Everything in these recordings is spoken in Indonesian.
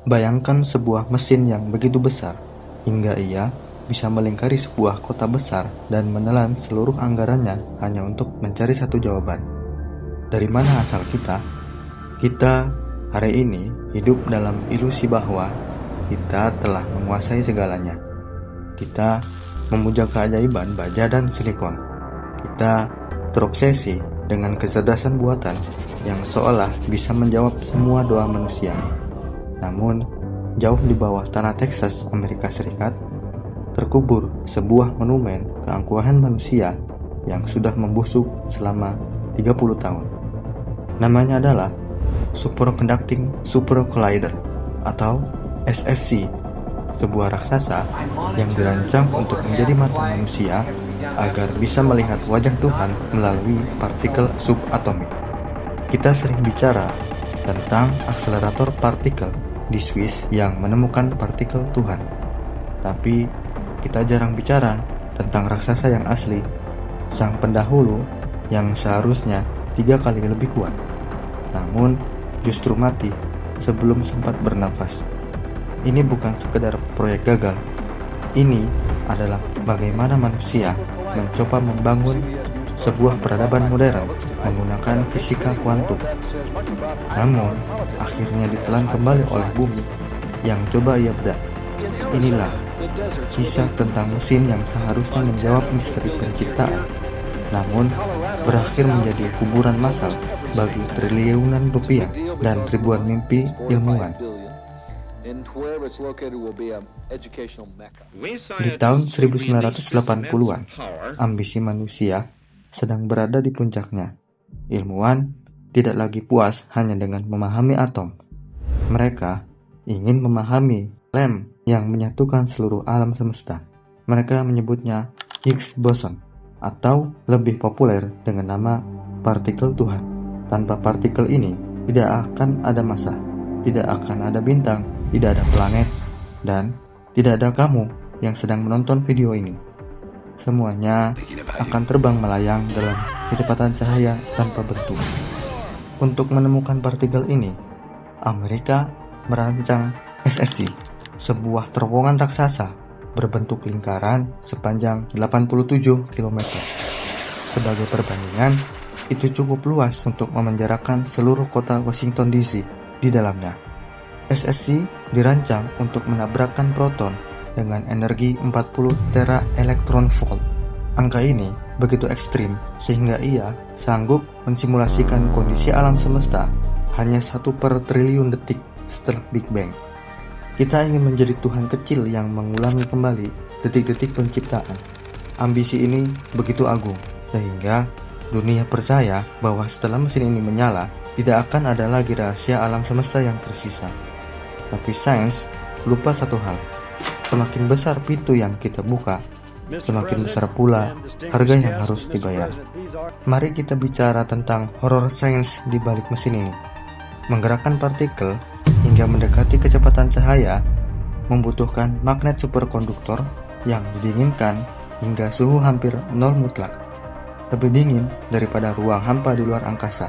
Bayangkan sebuah mesin yang begitu besar, hingga ia bisa melingkari sebuah kota besar dan menelan seluruh anggarannya hanya untuk mencari satu jawaban. Dari mana asal kita? Kita hari ini hidup dalam ilusi bahwa kita telah menguasai segalanya. Kita memuja keajaiban baja dan silikon. Kita terobsesi dengan kecerdasan buatan yang seolah bisa menjawab semua doa manusia. Namun, jauh di bawah tanah Texas, Amerika Serikat, terkubur sebuah monumen keangkuhan manusia yang sudah membusuk selama 30 tahun. Namanya adalah Superconducting Super Collider atau SSC, sebuah raksasa yang dirancang untuk menjadi mata manusia agar bisa melihat wajah Tuhan melalui partikel subatomik. Kita sering bicara tentang akselerator partikel di Swiss yang menemukan partikel Tuhan. Tapi kita jarang bicara tentang raksasa yang asli, sang pendahulu yang seharusnya 3 kali lebih kuat, namun justru mati sebelum sempat bernafas. Ini bukan sekedar proyek gagal. Ini adalah bagaimana manusia mencoba membangun sebuah peradaban modern menggunakan fisika kuantum. Namun, akhirnya ditelan kembali oleh bumi yang coba ia bedah. Inilah kisah tentang mesin yang seharusnya menjawab misteri penciptaan, namun berakhir menjadi kuburan massal bagi triliunan rupiah dan ribuan mimpi ilmuwan. Di tahun 1980-an, ambisi manusia sedang berada di puncaknya. Ilmuwan tidak lagi puas hanya dengan memahami atom. Mereka ingin memahami lem yang menyatukan seluruh alam semesta. Mereka menyebutnya Higgs boson, atau lebih populer dengan nama partikel Tuhan. Tanpa partikel ini, tidak akan ada massa, tidak akan ada bintang, tidak ada planet, dan tidak ada kamu yang sedang menonton video ini. Semuanya akan terbang melayang dalam kecepatan cahaya tanpa bentuk. Untuk menemukan partikel ini, Amerika merancang SSC, sebuah terowongan raksasa berbentuk lingkaran sepanjang 87 km. Sebagai perbandingan, itu cukup luas untuk memenjarakan seluruh kota Washington DC di dalamnya. SSC dirancang untuk menabrakkan proton dengan energi 40 tera elektron volt. Angka ini begitu ekstrim sehingga ia sanggup mensimulasikan kondisi alam semesta hanya 1/triliun detik setelah Big Bang. Kita ingin menjadi Tuhan kecil yang mengulangi kembali detik-detik penciptaan. Ambisi ini begitu agung sehingga dunia percaya bahwa setelah mesin ini menyala, tidak akan ada lagi rahasia alam semesta yang tersisa. Tapi sains lupa satu hal. Semakin besar pintu yang kita buka, semakin besar pula harga yang harus dibayar. Mari kita bicara tentang horor sains di balik mesin ini. Menggerakkan partikel hingga mendekati kecepatan cahaya membutuhkan magnet superkonduktor yang didinginkan hingga suhu hampir 0 mutlak. Lebih dingin daripada ruang hampa di luar angkasa.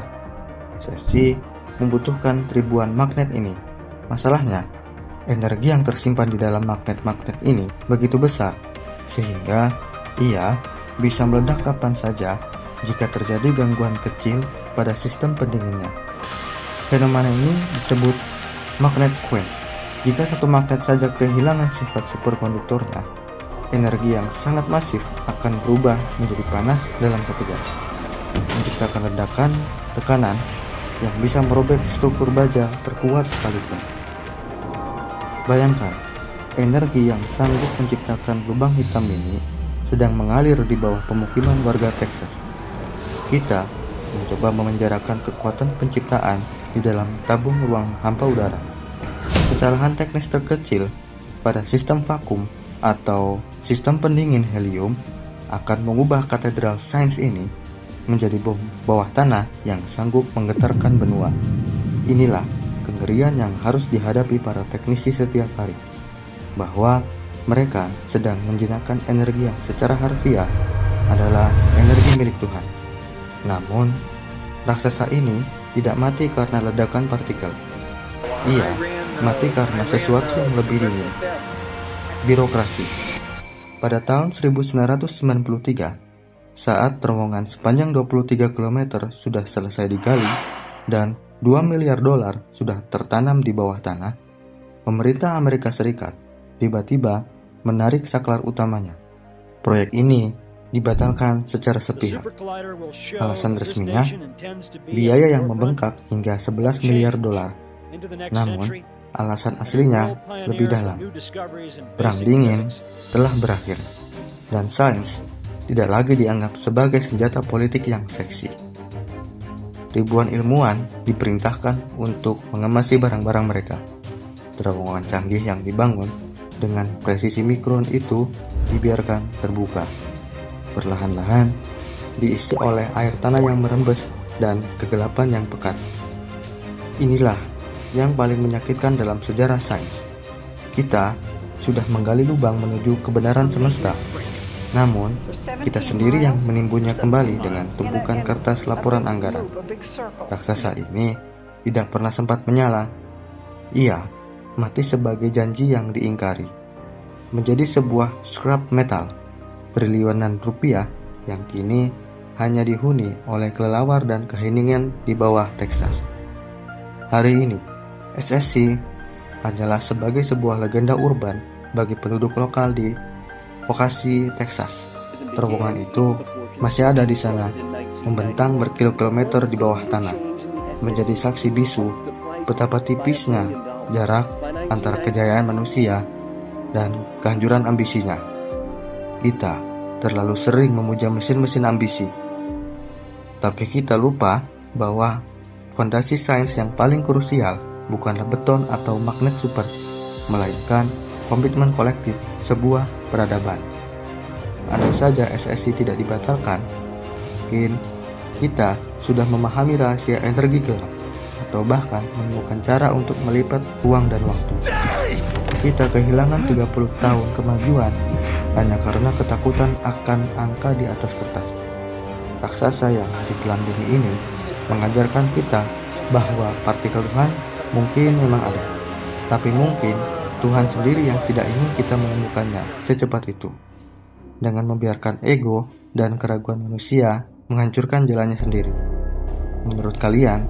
SSC membutuhkan ribuan magnet ini. Masalahnya, energi yang tersimpan di dalam magnet-magnet ini begitu besar, sehingga ia bisa meledak kapan saja jika terjadi gangguan kecil pada sistem pendinginnya. Fenomena ini disebut magnet quench. Jika satu magnet saja kehilangan sifat superkonduktornya, energi yang sangat masif akan berubah menjadi panas dalam sekejap, menciptakan ledakan tekanan yang bisa merobek struktur baja terkuat sekalipun. Bayangkan, energi yang sanggup menciptakan lubang hitam ini sedang mengalir di bawah pemukiman warga Texas. Kita mencoba memenjarakan kekuatan penciptaan di dalam tabung ruang hampa udara. Kesalahan teknis terkecil pada sistem vakum atau sistem pendingin helium akan mengubah katedral sains ini menjadi bom bawah tanah yang sanggup menggetarkan benua. Inilah kengerian yang harus dihadapi para teknisi setiap hari, bahwa mereka sedang menjinakkan energi yang secara harfiah adalah energi milik Tuhan. Namun, raksasa ini tidak mati karena ledakan partikel. Ia mati karena sesuatu yang lebih dingin. Birokrasi. Pada tahun 1993, saat terowongan sepanjang 23 km sudah selesai digali dan 2 miliar dolar sudah tertanam di bawah tanah, pemerintah Amerika Serikat tiba-tiba menarik saklar utamanya. Proyek ini dibatalkan secara sepihak. Alasan resminya, biaya yang membengkak hingga 11 miliar dolar. Namun, alasan aslinya lebih dalam. Perang dingin telah berakhir, dan sains tidak lagi dianggap sebagai senjata politik yang seksi. Ribuan ilmuwan diperintahkan untuk mengemasi barang-barang mereka. Terowongan canggih yang dibangun dengan presisi mikron itu dibiarkan terbuka. Perlahan-lahan diisi oleh air tanah yang merembes dan kegelapan yang pekat. Inilah yang paling menyakitkan dalam sejarah sains. Kita sudah menggali lubang menuju kebenaran semesta. Namun, kita sendiri yang menimbunnya kembali dengan tumpukan kertas laporan anggaran. Raksasa ini tidak pernah sempat menyala. Ia mati sebagai janji yang diingkari. Menjadi sebuah scrap metal, triliunan rupiah yang kini hanya dihuni oleh kelelawar dan keheningan di bawah Texas. Hari ini, SSC hanyalah sebagai sebuah legenda urban bagi penduduk lokal di Ocasio, Texas. Terowongan itu masih ada di sana, membentang berkilo-kilometer di bawah tanah, menjadi saksi bisu betapa tipisnya jarak antara kejayaan manusia dan kehancuran ambisinya. Kita terlalu sering memuja mesin-mesin ambisi, tapi kita lupa bahwa fondasi sains yang paling krusial bukanlah beton atau magnet super, melainkan komitmen kolektif sebuah peradaban. Andai saja SSC tidak dibatalkan, mungkin kita sudah memahami rahasia energi gelap atau bahkan menemukan cara untuk melipat uang dan waktu. Kita kehilangan 30 tahun kemajuan hanya karena ketakutan akan angka di atas kertas. Raksasa yang ditelan bumi ini mengajarkan kita bahwa partikel Tuhan mungkin memang ada, tapi mungkin Tuhan sendiri yang tidak ingin kita menemukannya secepat itu, dengan membiarkan ego dan keraguan manusia menghancurkan jalannya sendiri. Menurut kalian,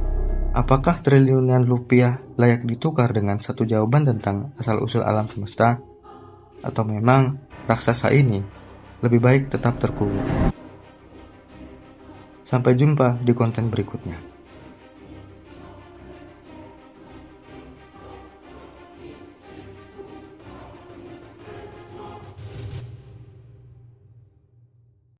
apakah triliunan rupiah layak ditukar dengan satu jawaban tentang asal-usul alam semesta? Atau memang raksasa ini lebih baik tetap terkubur? Sampai jumpa di konten berikutnya.